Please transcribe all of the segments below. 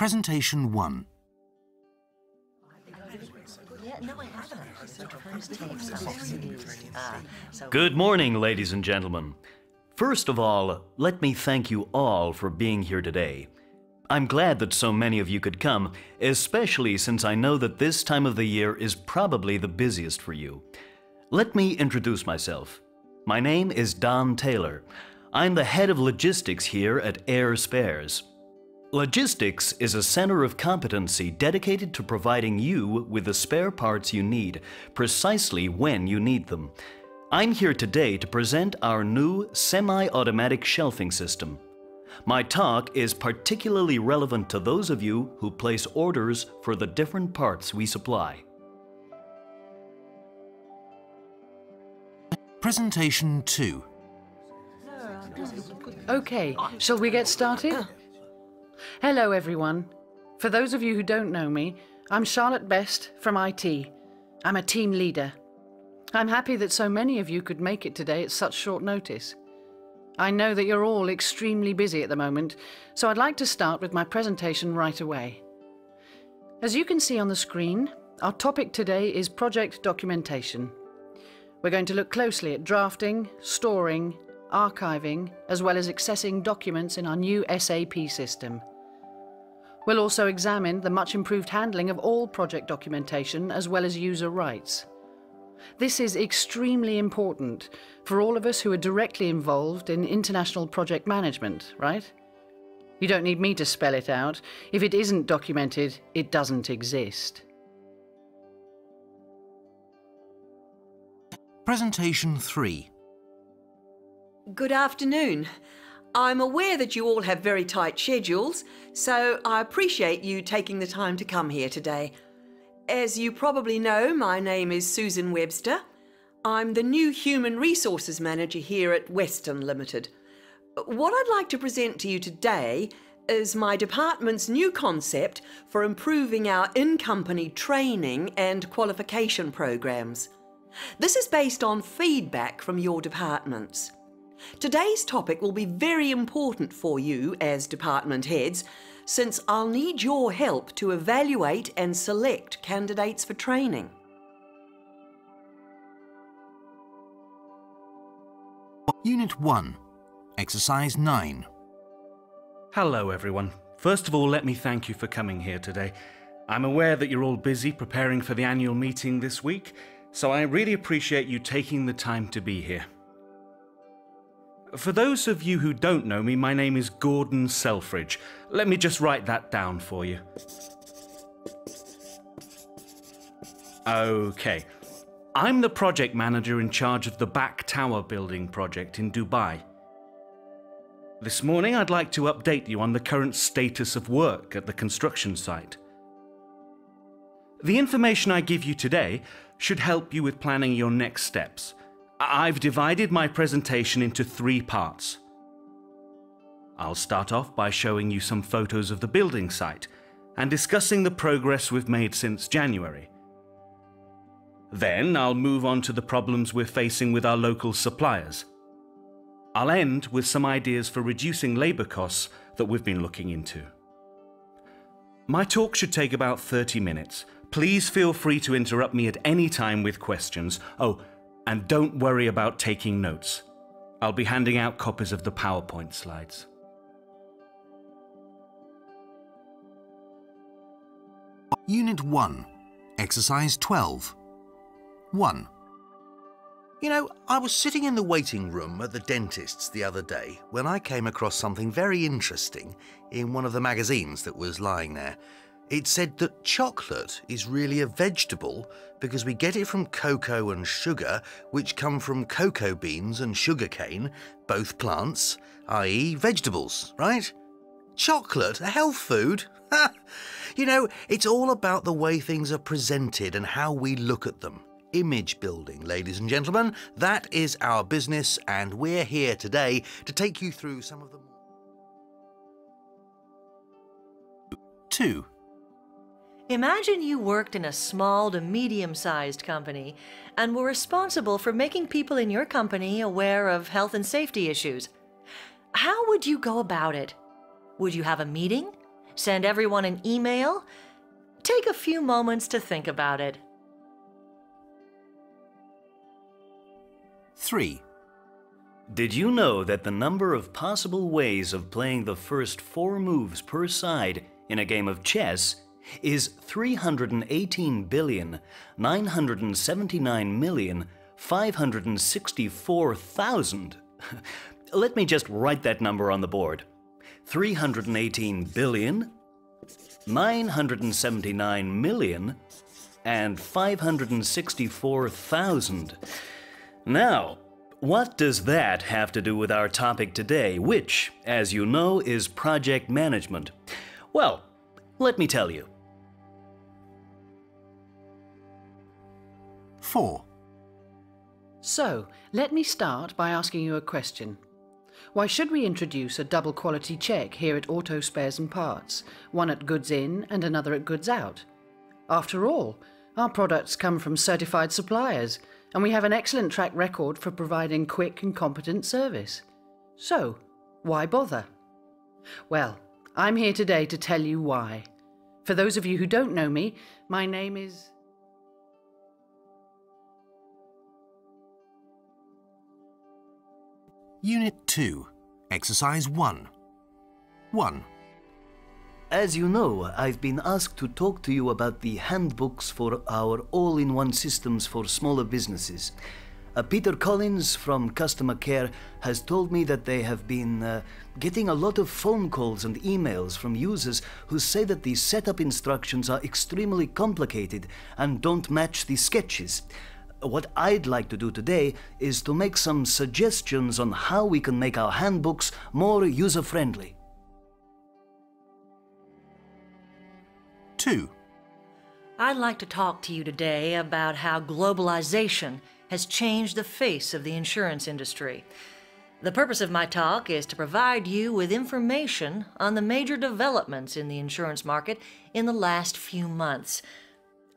Presentation 1. Good morning, ladies and gentlemen. First of all, let me thank you all for being here today. I'm glad that so many of you could come, especially since I know that this time of the year is probably the busiest for you. Let me introduce myself. My name is Don Taylor. I'm the head of logistics here at Air Spares. Logistics is a center of competency dedicated to providing you with the spare parts you need, precisely when you need them. I'm here today to present our new semi-automatic shelving system. My talk is particularly relevant to those of you who place orders for the different parts we supply. Presentation 2. Okay, shall we get started? Hello everyone. For those of you who don't know me, I'm Charlotte Best from IT. I'm a team leader. I'm happy that so many of you could make it today at such short notice. I know that you're all extremely busy at the moment, so I'd like to start with my presentation right away. As you can see on the screen, our topic today is project documentation. We're going to look closely at drafting, storing, archiving, as well as accessing documents in our new SAP system. We'll also examine the much improved handling of all project documentation as well as user rights. This is extremely important for all of us who are directly involved in international project management, right? You don't need me to spell it out. If it isn't documented, it doesn't exist. Presentation 3. Good afternoon. I'm aware that you all have very tight schedules, so I appreciate you taking the time to come here today. As you probably know, my name is Susan Webster. I'm the new Human Resources Manager here at Western Limited. What I'd like to present to you today is my department's new concept for improving our in-company training and qualification programs. This is based on feedback from your departments. Today's topic will be very important for you as department heads, since I'll need your help to evaluate and select candidates for training. Unit 1, Exercise 9. Hello everyone. First of all, let me thank you for coming here today. I'm aware that you're all busy preparing for the annual meeting this week, so I really appreciate you taking the time to be here. For those of you who don't know me, my name is Gordon Selfridge. Let me just write that down for you. Okay. I'm the project manager in charge of the Back Tower building project in Dubai. This morning, I'd like to update you on the current status of work at the construction site. The information I give you today should help you with planning your next steps. I've divided my presentation into 3 parts. I'll start off by showing you some photos of the building site and discussing the progress we've made since January. Then I'll move on to the problems we're facing with our local suppliers. I'll end with some ideas for reducing labour costs that we've been looking into. My talk should take about 30 minutes. Please feel free to interrupt me at any time with questions. Oh, and don't worry about taking notes. I'll be handing out copies of the PowerPoint slides. Unit 1, Exercise 12. 1. You know, I was sitting in the waiting room at the dentist's the other day when I came across something very interesting in one of the magazines that was lying there. It said that chocolate is really a vegetable because we get it from cocoa and sugar, which come from cocoa beans and sugarcane, both plants, i.e. vegetables, right? Chocolate, a health food? You know, it's all about the way things are presented and how we look at them. Image building, ladies and gentlemen. That is our business, and we're here today to take you through some of them. 2. Imagine you worked in a small to medium-sized company and were responsible for making people in your company aware of health and safety issues. How would you go about it? Would you have a meeting? Send everyone an email? Take a few moments to think about it. 3. Did you know that the number of possible ways of playing the first 4 moves per side in a game of chess is 318,979,564,000? Let me just write that number on the board. 318,979,000 and 564,000. Now, what does that have to do with our topic today, which, as you know, is project management? Well, let me tell you. 4. So, let me start by asking you a question. Why should we introduce a double quality check here at Auto Spares and Parts, one at goods in and another at goods out? After all, our products come from certified suppliers, and we have an excellent track record for providing quick and competent service. So, why bother? Well, I'm here today to tell you why. For those of you who don't know me, my name is... Unit 2, Exercise 1. 1. As you know, I've been asked to talk to you about the handbooks for our all-in-one systems for smaller businesses. Peter Collins from Customer Care has told me that they have been getting a lot of phone calls and emails from users who say that the setup instructions are extremely complicated and don't match the sketches. What I'd like to do today is to make some suggestions on how we can make our handbooks more user-friendly. 2. I'd like to talk to you today about how globalization has changed the face of the insurance industry. The purpose of my talk is to provide you with information on the major developments in the insurance market in the last few months.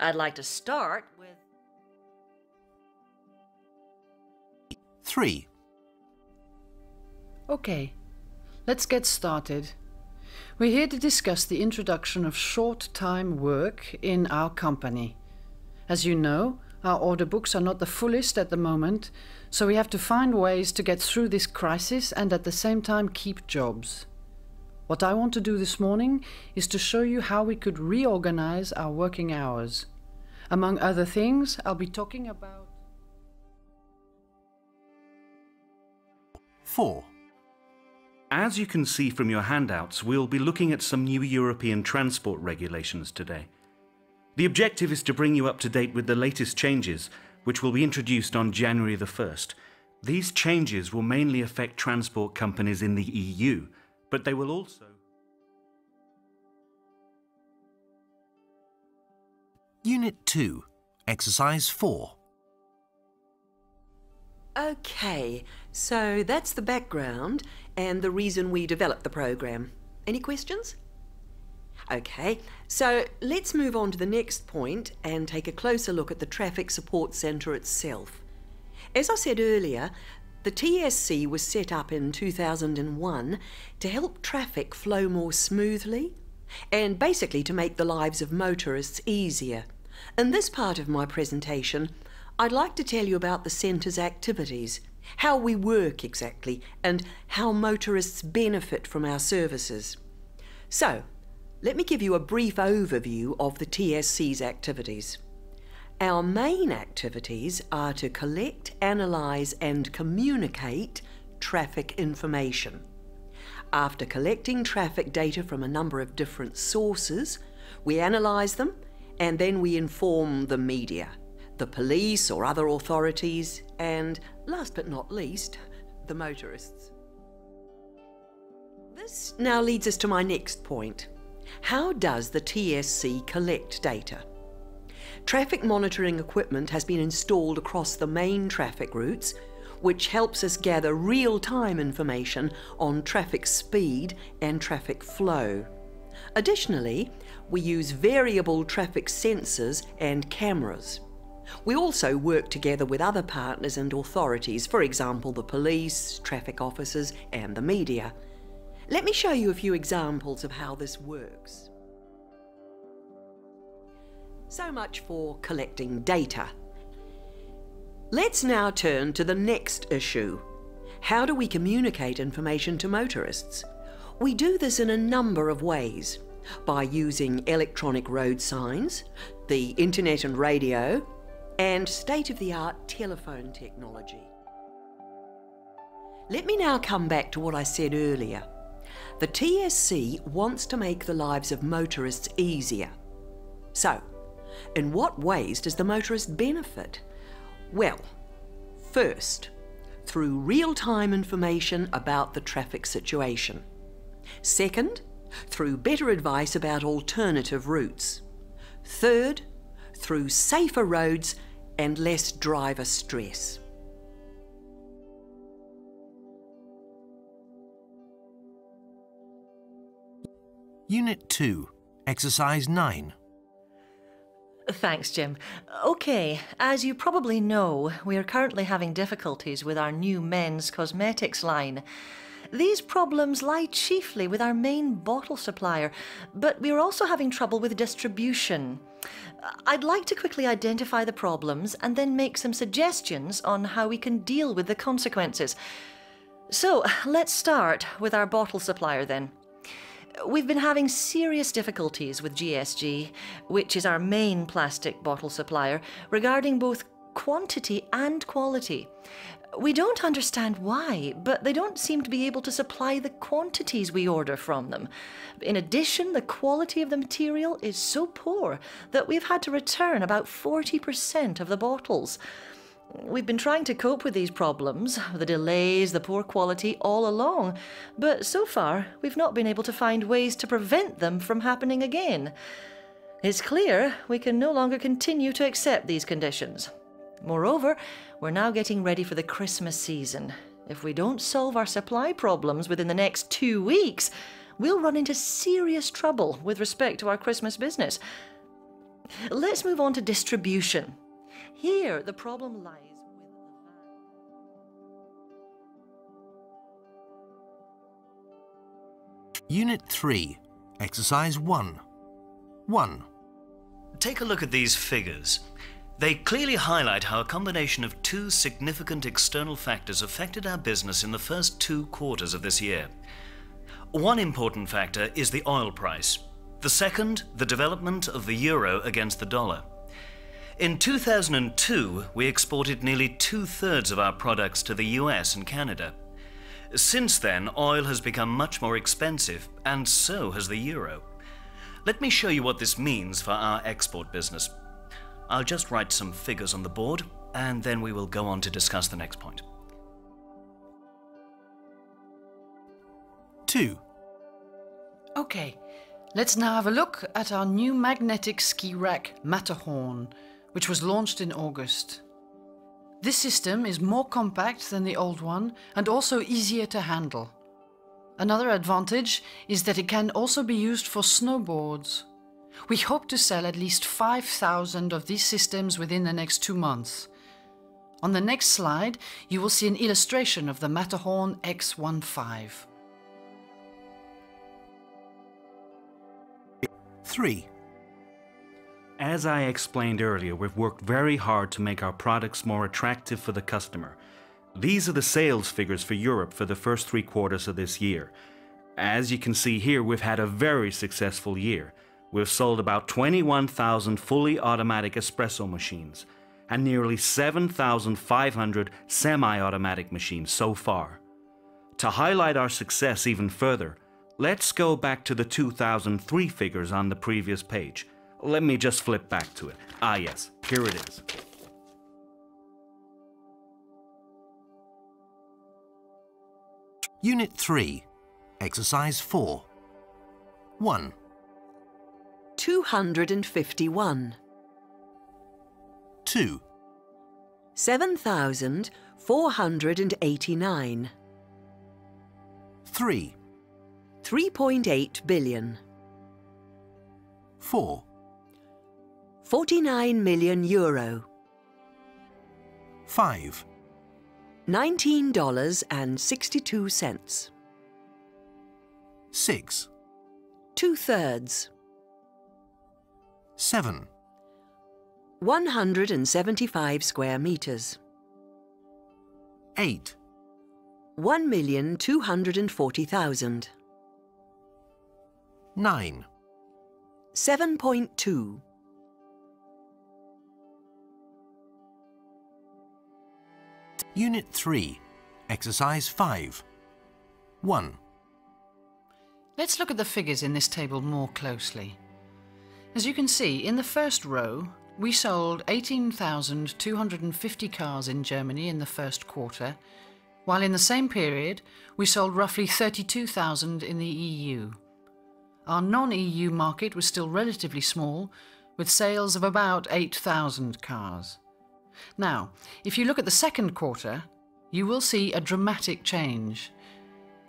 I'd like to start with 3. Okay, let's get started. We're here to discuss the introduction of short-time work in our company. As you know, our order books are not the fullest at the moment, so we have to find ways to get through this crisis and at the same time keep jobs. What I want to do this morning is to show you how we could reorganize our working hours. Among other things, I'll be talking about 4. As you can see from your handouts, we'll be looking at some new European transport regulations today. The objective is to bring you up to date with the latest changes, which will be introduced on January the 1st. These changes will mainly affect transport companies in the EU, but they will also... Unit 2, Exercise 4. Okay, so that's the background and the reason we developed the program. Any questions? Okay, so let's move on to the next point and take a closer look at the Traffic Support Centre itself. As I said earlier, the TSC was set up in 2001 to help traffic flow more smoothly and basically to make the lives of motorists easier. In this part of my presentation, I'd like to tell you about the centre's activities, how we work exactly, and how motorists benefit from our services. So, let me give you a brief overview of the TSC's activities. Our main activities are to collect, analyse and communicate traffic information. After collecting traffic data from a number of different sources, we analyse them and then we inform the media, the police or other authorities, and last but not least, the motorists. This now leads us to my next point. How does the TSC collect data? Traffic monitoring equipment has been installed across the main traffic routes, which helps us gather real-time information on traffic speed and traffic flow. Additionally, we use variable traffic sensors and cameras. We also work together with other partners and authorities, for example the police, traffic officers and the media. Let me show you a few examples of how this works. So much for collecting data. Let's now turn to the next issue. How do we communicate information to motorists? We do this in a number of ways. By using electronic road signs, the internet and radio, and state-of-the-art telephone technology. Let me now come back to what I said earlier. The TSC wants to make the lives of motorists easier. So, in what ways does the motorist benefit? Well, first, through real-time information about the traffic situation. Second, through better advice about alternative routes. Third, through safer roads and less driver stress. Unit 2, Exercise 9. Thanks, Jim. Okay, as you probably know, we are currently having difficulties with our new men's cosmetics line. These problems lie chiefly with our main bottle supplier, but we are also having trouble with distribution. I'd like to quickly identify the problems and then make some suggestions on how we can deal with the consequences. So, let's start with our bottle supplier then. We've been having serious difficulties with GSG, which is our main plastic bottle supplier, regarding both quantity and quality. We don't understand why, but they don't seem to be able to supply the quantities we order from them. In addition, the quality of the material is so poor that we've had to return about 40% of the bottles. We've been trying to cope with these problems, the delays, the poor quality, all along, but so far we've not been able to find ways to prevent them from happening again. It's clear we can no longer continue to accept these conditions. Moreover, we're now getting ready for the Christmas season. If we don't solve our supply problems within the next 2 weeks, we'll run into serious trouble with respect to our Christmas business. Let's move on to distribution. Here, the problem lies with the van. Unit 3, Exercise 1. 1. Take a look at these figures. They clearly highlight how a combination of two significant external factors affected our business in the first 2 quarters of this year. One important factor is the oil price. The second, the development of the euro against the dollar. In 2002, we exported nearly 2/3 of our products to the US and Canada. Since then, oil has become much more expensive, and so has the euro. Let me show you what this means for our export business. I'll just write some figures on the board, and then we will go on to discuss the next point. 2. Okay, let's now have a look at our new magnetic ski rack Matterhorn, which was launched in August. This system is more compact than the old one and also easier to handle. Another advantage is that it can also be used for snowboards. We hope to sell at least 5,000 of these systems within the next 2 months. On the next slide, you will see an illustration of the Matterhorn X15. 3. As I explained earlier, we've worked very hard to make our products more attractive for the customer. These are the sales figures for Europe for the first 3 quarters of this year. As you can see here, we've had a very successful year. We've sold about 21,000 fully automatic espresso machines and nearly 7,500 semi-automatic machines so far. To highlight our success even further, let's go back to the 2003 figures on the previous page. Let me just flip back to it. Ah yes, here it is. Unit 3, Exercise 4. 1. 251. 2. 7,489. 3. 3.8 billion. 4. 49 million euro. 5. $19.62. 6, 2/3, 7, 175 square meters, 8, 1,240,000, 9, 7.2, Unit 3, Exercise 5. 1. Let's look at the figures in this table more closely. As you can see, in the first row, we sold 18,250 cars in Germany in the first quarter, while in the same period, we sold roughly 32,000 in the EU. Our non-EU market was still relatively small, with sales of about 8,000 cars. Now, if you look at the second quarter, you will see a dramatic change.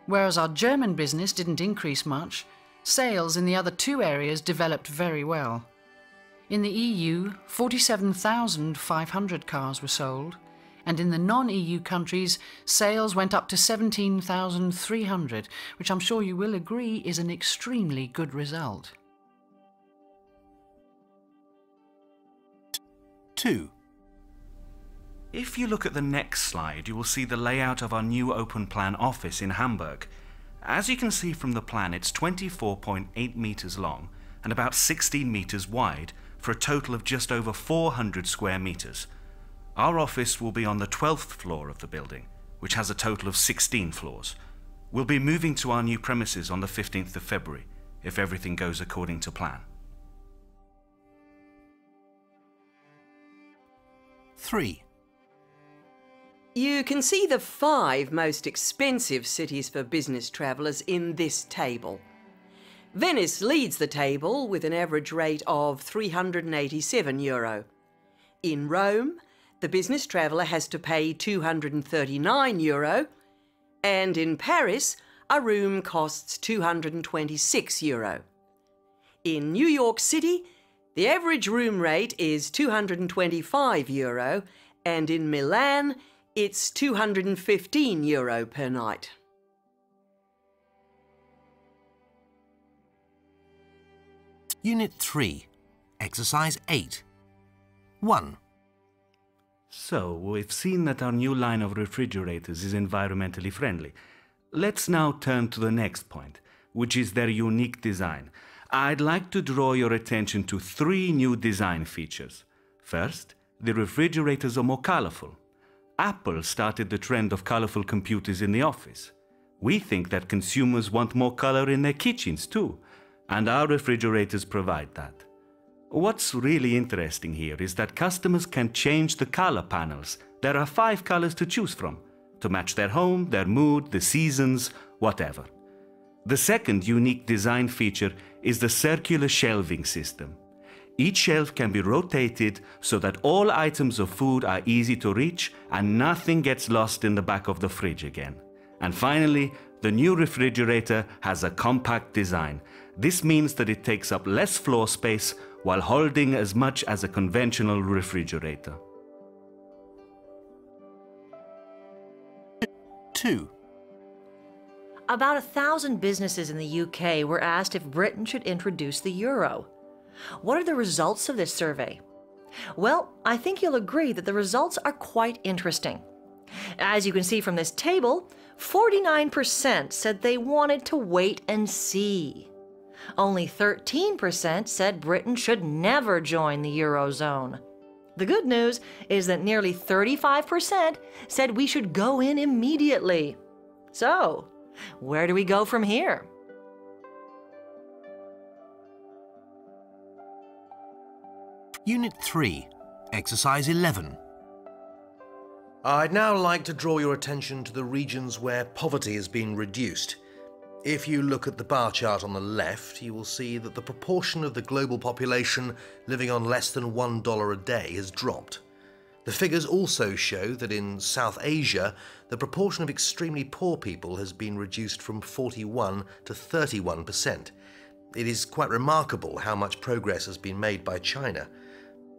Whereas our German business didn't increase much, sales in the other two areas developed very well. In the EU, 47,500 cars were sold, and in the non-EU countries, sales went up to 17,300, which I'm sure you will agree is an extremely good result. 2. If you look at the next slide, you will see the layout of our new open plan office in Hamburg. As you can see from the plan, it's 24.8 meters long and about 16 meters wide for a total of just over 400 square meters. Our office will be on the 12th floor of the building, which has a total of 16 floors. We'll be moving to our new premises on the 15th of February, if everything goes according to plan. 3. You can see the 5 most expensive cities for business travellers in this table. Venice leads the table with an average rate of €387. In Rome, the business traveller has to pay €239, and in Paris, a room costs €226. In New York City, the average room rate is €225, and in Milan, it's €215 per night. Unit 3, Exercise 8. 1. So, we've seen that our new line of refrigerators is environmentally friendly. Let's now turn to the next point, which is their unique design. I'd like to draw your attention to 3 new design features. First, the refrigerators are more colorful. Apple started the trend of colorful computers in the office. We think that consumers want more color in their kitchens too, and our refrigerators provide that. What's really interesting here is that customers can change the color panels. There are 5 colors to choose from, to match their home, their mood, the seasons, whatever. The second unique design feature is the circular shelving system. Each shelf can be rotated so that all items of food are easy to reach and nothing gets lost in the back of the fridge again. And finally, the new refrigerator has a compact design. This means that it takes up less floor space while holding as much as a conventional refrigerator. 2. About 1,000 businesses in the UK were asked if Britain should introduce the euro. What are the results of this survey? Well, I think you'll agree that the results are quite interesting. As you can see from this table, 49% said they wanted to wait and see. Only 13% said Britain should never join the Eurozone. The good news is that nearly 35% said we should go in immediately. So, where do we go from here? Unit 3, Exercise 11. I'd now like to draw your attention to the regions where poverty has been reduced. If you look at the bar chart on the left, you will see that the proportion of the global population living on less than $1 a day has dropped. The figures also show that in South Asia, the proportion of extremely poor people has been reduced from 41 to 31%. It is quite remarkable how much progress has been made by China.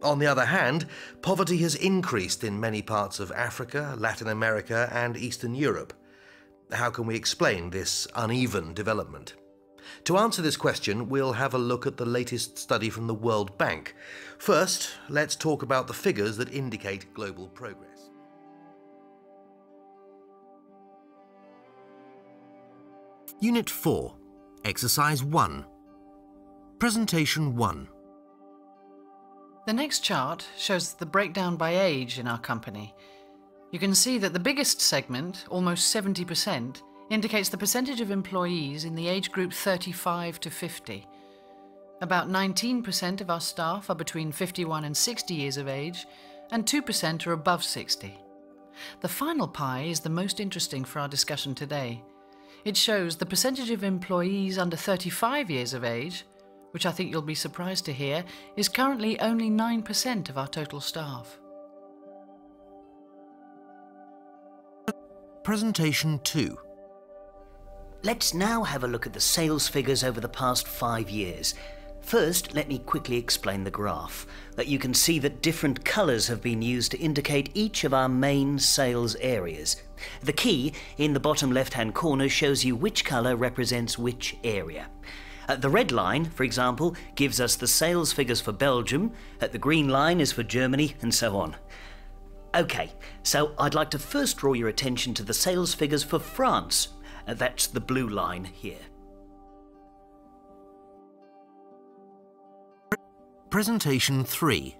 On the other hand, poverty has increased in many parts of Africa, Latin America, and Eastern Europe. How can we explain this uneven development? To answer this question, we'll have a look at the latest study from the World Bank. First, let's talk about the figures that indicate global progress. Unit 4, Exercise 1. Presentation 1. The next chart shows the breakdown by age in our company. You can see that the biggest segment, almost 70%, indicates the percentage of employees in the age group 35 to 50. About 19% of our staff are between 51 and 60 years of age, and 2% are above 60. The final pie is the most interesting for our discussion today. It shows the percentage of employees under 35 years of age, which I think you'll be surprised to hear, is currently only 9% of our total staff. Presentation 2. Let's now have a look at the sales figures over the past 5 years. First, let me quickly explain the graph. You can see that different colours have been used to indicate each of our main sales areas. The key in the bottom left-hand corner shows you which colour represents which area. The red line, for example, gives us the sales figures for Belgium, the green line is for Germany, and so on. OK, so I'd like to first draw your attention to the sales figures for France. That's the blue line here. Presentation 3.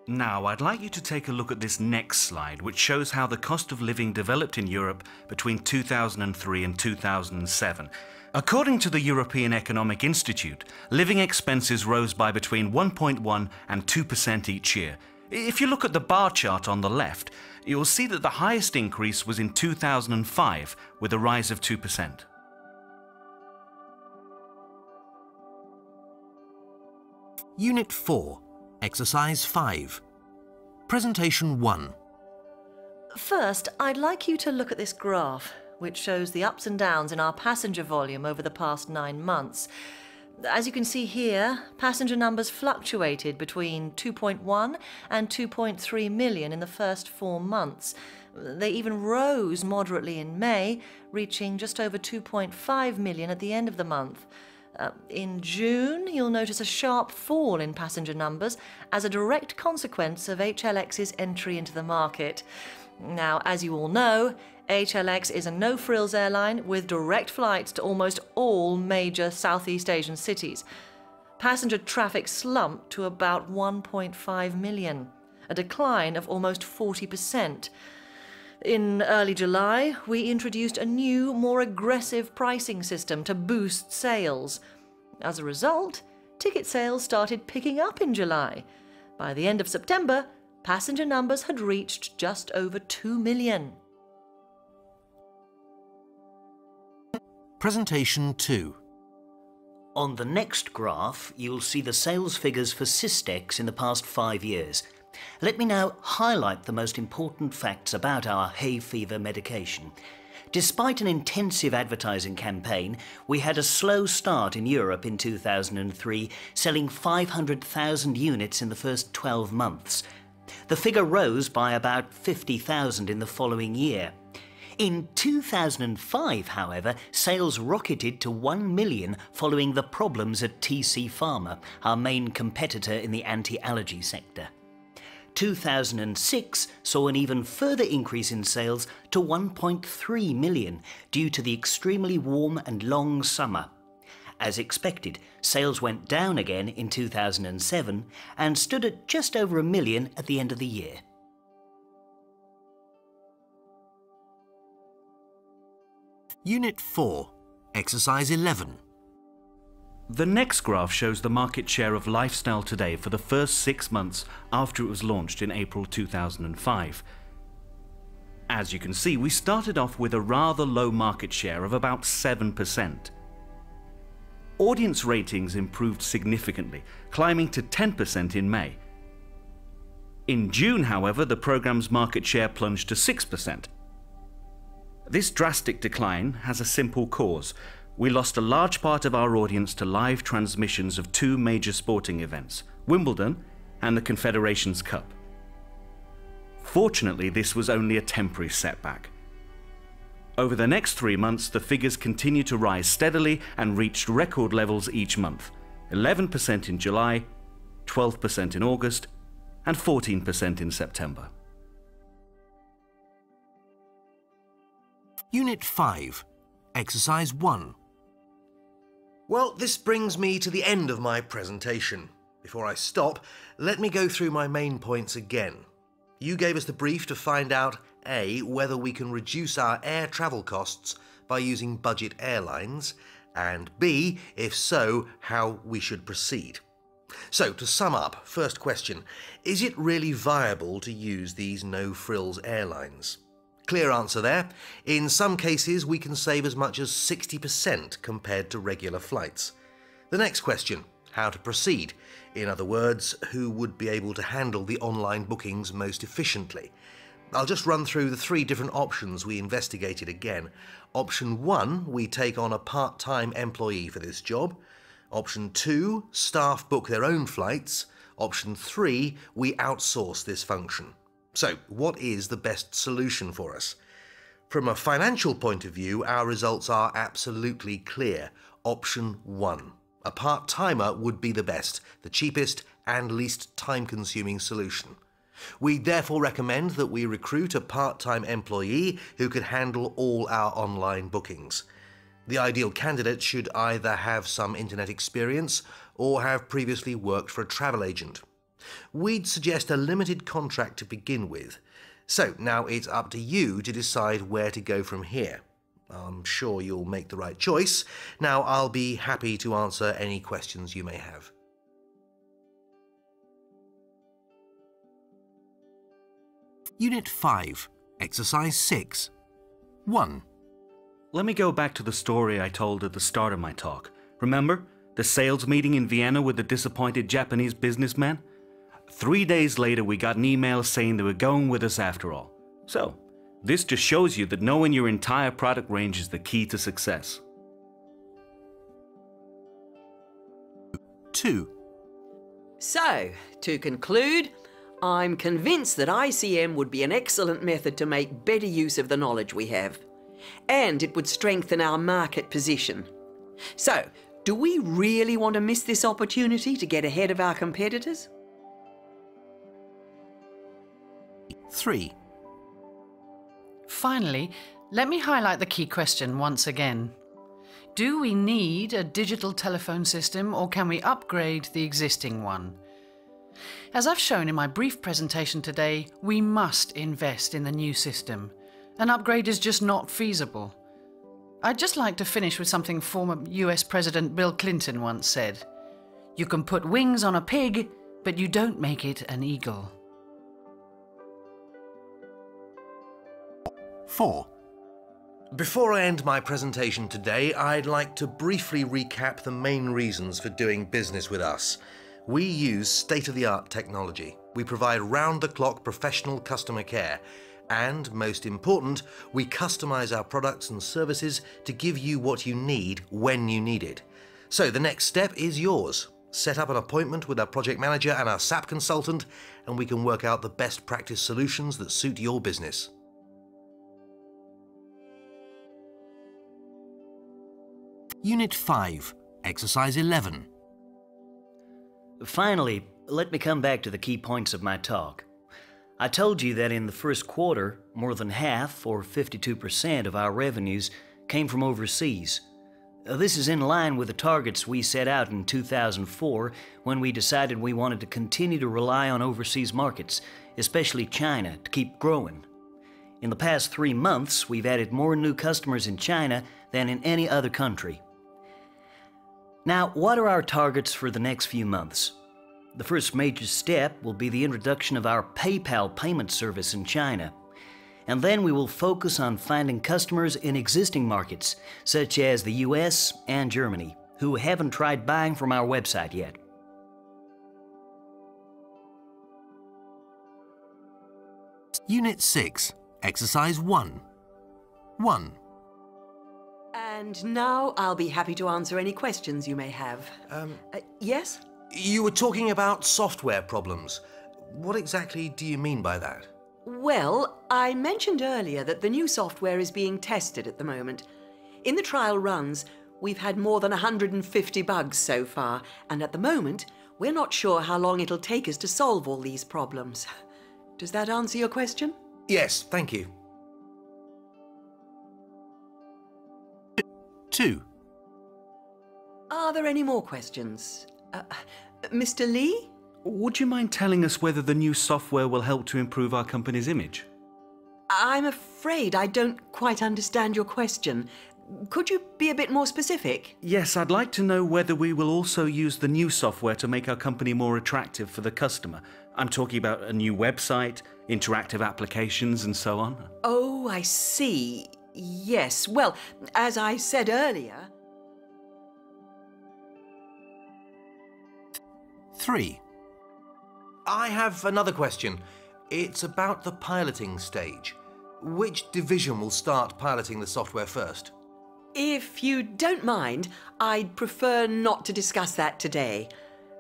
Now, I'd like you to take a look at this next slide, which shows how the cost of living developed in Europe between 2003 and 2007. According to the European Economic Institute, living expenses rose by between 1.1 and 2% each year. If you look at the bar chart on the left, you'll see that the highest increase was in 2005, with a rise of 2%. Unit 4, Exercise 5. Presentation 1. First, I'd like you to look at this graph, which shows the ups and downs in our passenger volume over the past 9 months. As you can see here, passenger numbers fluctuated between 2.1 and 2.3 million in the first 4 months. They even rose moderately in May, reaching just over 2.5 million at the end of the month. In June, you'll notice a sharp fall in passenger numbers as a direct consequence of HLX's entry into the market. Now, as you all know, HLX is a no-frills airline with direct flights to almost all major Southeast Asian cities. Passenger traffic slumped to about 1.5 million, a decline of almost 40%. In early July, we introduced a new, more aggressive pricing system to boost sales. As a result, ticket sales started picking up in July. By the end of September, passenger numbers had reached just over 2 million. Presentation 2. On the next graph, you'll see the sales figures for Systex in the past 5 years. Let me now highlight the most important facts about our hay fever medication. Despite an intensive advertising campaign, we had a slow start in Europe in 2003, selling 500,000 units in the first 12 months. The figure rose by about 50,000 in the following year. In 2005, however, sales rocketed to 1 million following the problems at TC Pharma, our main competitor in the anti-allergy sector. 2006 saw an even further increase in sales to 1.3 million due to the extremely warm and long summer. As expected, sales went down again in 2007 and stood at just over 1 million at the end of the year. Unit 4, Exercise 11. The next graph shows the market share of Lifestyle Today for the first 6 months after it was launched in April 2005. As you can see, we started off with a rather low market share of about 7%. Audience ratings improved significantly, climbing to 10% in May. In June, however, the programme's market share plunged to 6%. This drastic decline has a simple cause. We lost a large part of our audience to live transmissions of 2 major sporting events, Wimbledon and the Confederations Cup. Fortunately, this was only a temporary setback. Over the next 3 months, the figures continued to rise steadily and reached record levels each month. 11% in July, 12% in August, and 14% in September. Unit 5, Exercise 1. Well, this brings me to the end of my presentation. Before I stop, let me go through my main points again. You gave us the brief to find out A, whether we can reduce our air travel costs by using budget airlines, and B, if so, how we should proceed. So, to sum up, first question, is it really viable to use these no-frills airlines? Clear answer there. In some cases, we can save as much as 60% compared to regular flights. The next question, how to proceed? In other words, who would be able to handle the online bookings most efficiently? I'll just run through the 3 different options we investigated again. Option 1, we take on a part-time employee for this job. Option 2, staff book their own flights. Option 3, we outsource this function. So, what is the best solution for us? From a financial point of view, our results are absolutely clear. Option 1. A part-timer would be the best, the cheapest and least time-consuming solution. We therefore recommend that we recruit a part-time employee who could handle all our online bookings. The ideal candidate should either have some internet experience or have previously worked for a travel agent. We'd suggest a limited contract to begin with. So now it's up to you to decide where to go from here. I'm sure you'll make the right choice. Now I'll be happy to answer any questions you may have. Unit 5, Exercise 6. 1. Let me go back to the story I told at the start of my talk. Remember, the sales meeting in Vienna with the disappointed Japanese businessman? 3 days later, we got an email saying they were going with us after all. So, this just shows you that knowing your entire product range is the key to success. 2. So, to conclude, I'm convinced that ICM would be an excellent method to make better use of the knowledge we have. And it would strengthen our market position. So, do we really want to miss this opportunity to get ahead of our competitors? 3. Finally, let me highlight the key question once again. Do we need a digital telephone system, or can we upgrade the existing one? As I've shown in my brief presentation today, we must invest in the new system. An upgrade is just not feasible. I'd just like to finish with something former US President Bill Clinton once said. You can put wings on a pig, but you don't make it an eagle. 4. Before I end my presentation today, I'd like to briefly recap the main reasons for doing business with us. We use state-of-the-art technology. We provide round-the-clock professional customer care. And, most important, we customize our products and services to give you what you need when you need it. So the next step is yours. Set up an appointment with our project manager and our SAP consultant, and we can work out the best practice solutions that suit your business. Unit 5, Exercise 11. Finally, let me come back to the key points of my talk. I told you that in the first quarter, more than half, or 52% of our revenues, came from overseas. This is in line with the targets we set out in 2004 when we decided we wanted to continue to rely on overseas markets, especially China, to keep growing. In the past 3 months, we've added more new customers in China than in any other country. Now, what are our targets for the next few months? The first major step will be the introduction of our PayPal payment service in China. And then we will focus on finding customers in existing markets, such as the US and Germany, who haven't tried buying from our website yet. Unit 6, Exercise 1. 1. And now I'll be happy to answer any questions you may have. Yes? You were talking about software problems. What exactly do you mean by that? Well, I mentioned earlier that the new software is being tested at the moment. In the trial runs, we've had more than 150 bugs so far, and at the moment, we're not sure how long it'll take us to solve all these problems. Does that answer your question? Yes, thank you. 2. Are there any more questions? Mr. Lee? Would you mind telling us whether the new software will help to improve our company's image? I'm afraid I don't quite understand your question. Could you be a bit more specific? Yes, I'd like to know whether we will also use the new software to make our company more attractive for the customer. I'm talking about a new website, interactive applications and so on. Oh, I see. Yes. Well, as I said earlier... 3. I have another question. It's about the piloting stage. Which division will start piloting the software first? If you don't mind, I'd prefer not to discuss that today.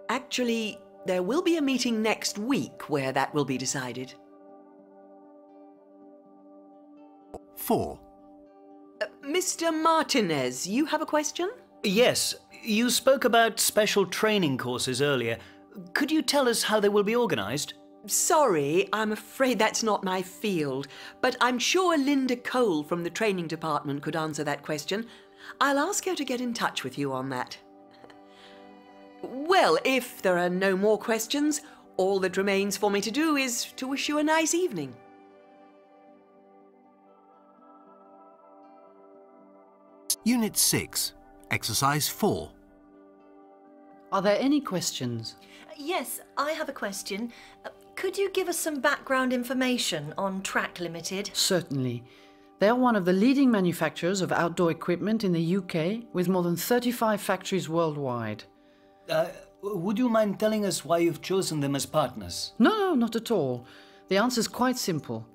Actually, there will be a meeting next week where that will be decided. 4. Mr. Martinez, you have a question? Yes, you spoke about special training courses earlier. Could you tell us how they will be organised? Sorry, I'm afraid that's not my field, but I'm sure Linda Cole from the training department could answer that question. I'll ask her to get in touch with you on that. Well, if there are no more questions, all that remains for me to do is to wish you a nice evening. Unit 6, Exercise 4. Are there any questions? Yes, I have a question. Could you give us some background information on Track Limited? Certainly. They are one of the leading manufacturers of outdoor equipment in the UK, with more than 35 factories worldwide. Would you mind telling us why you've chosen them as partners? No, not at all. The answer's quite simple.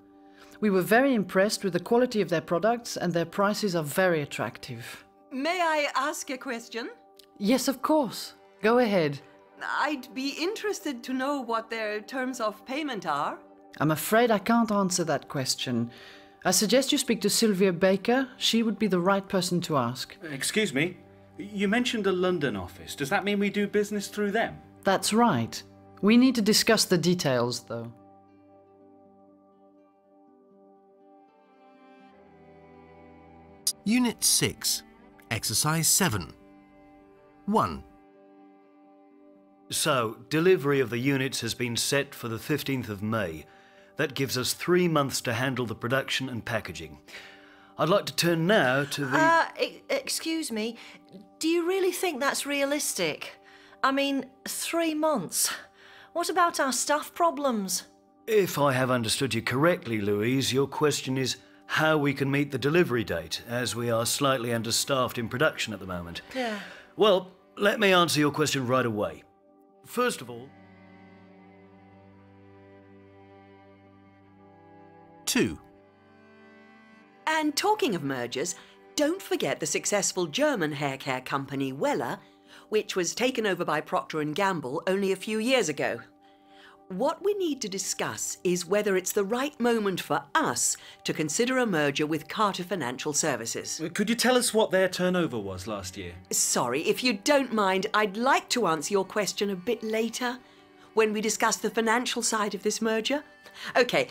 We were very impressed with the quality of their products, and their prices are very attractive. May I ask a question? Yes, of course. Go ahead. I'd be interested to know what their terms of payment are. I'm afraid I can't answer that question. I suggest you speak to Sylvia Baker. She would be the right person to ask. Excuse me, you mentioned a London office. Does that mean we do business through them? That's right. We need to discuss the details, though. Unit 6, Exercise 7. 1. So, delivery of the units has been set for the 15th of May. That gives us 3 months to handle the production and packaging. I'd like to turn now to the... Excuse me, do you really think that's realistic? I mean, 3 months. What about our staff problems? If I have understood you correctly, Louise, your question is how we can meet the delivery date, as we are slightly understaffed in production at the moment. Yeah. Well, let me answer your question right away. First of all... 2. And talking of mergers, don't forget the successful German hair care company Weller, which was taken over by Procter & Gamble only a few years ago. What we need to discuss is whether it's the right moment for us to consider a merger with Carter Financial Services. Could you tell us what their turnover was last year? Sorry, if you don't mind, I'd like to answer your question a bit later, when we discuss the financial side of this merger. Okay,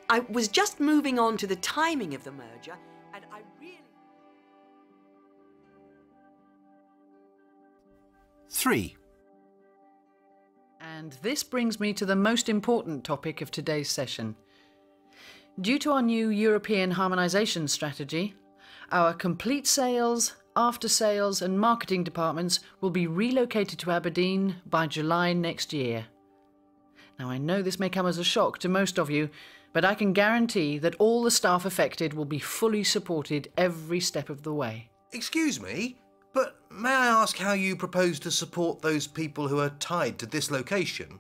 I was just moving on to the timing of the merger, and I really... 3. And this brings me to the most important topic of today's session. Due to our new European harmonisation strategy, our complete sales, after-sales and marketing departments will be relocated to Aberdeen by July next year. Now, I know this may come as a shock to most of you, but I can guarantee that all the staff affected will be fully supported every step of the way. Excuse me, but may I ask how you propose to support those people who are tied to this location?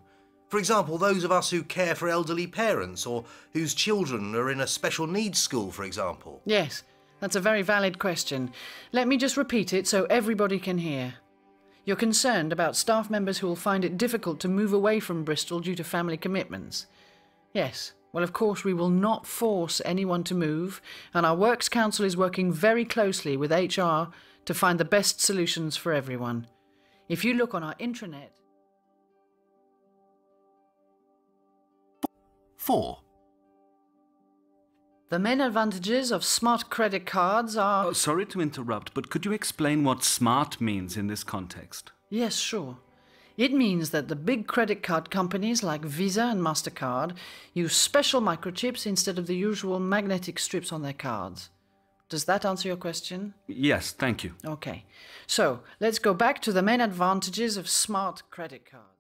For example, those of us who care for elderly parents or whose children are in a special needs school, for example. Yes, that's a very valid question. Let me just repeat it so everybody can hear. You're concerned about staff members who will find it difficult to move away from Bristol due to family commitments. Yes, Well, of course, we will not force anyone to move, and our Works Council is working very closely with HR to find the best solutions for everyone. If you look on our intranet... 4. The main advantages of smart credit cards are... Oh, sorry to interrupt, but could you explain what smart means in this context? Yes, sure. It means that the big credit card companies like Visa and MasterCard use special microchips instead of the usual magnetic strips on their cards. Does that answer your question? Yes, thank you. Okay. So, let's go back to the main advantages of smart credit cards.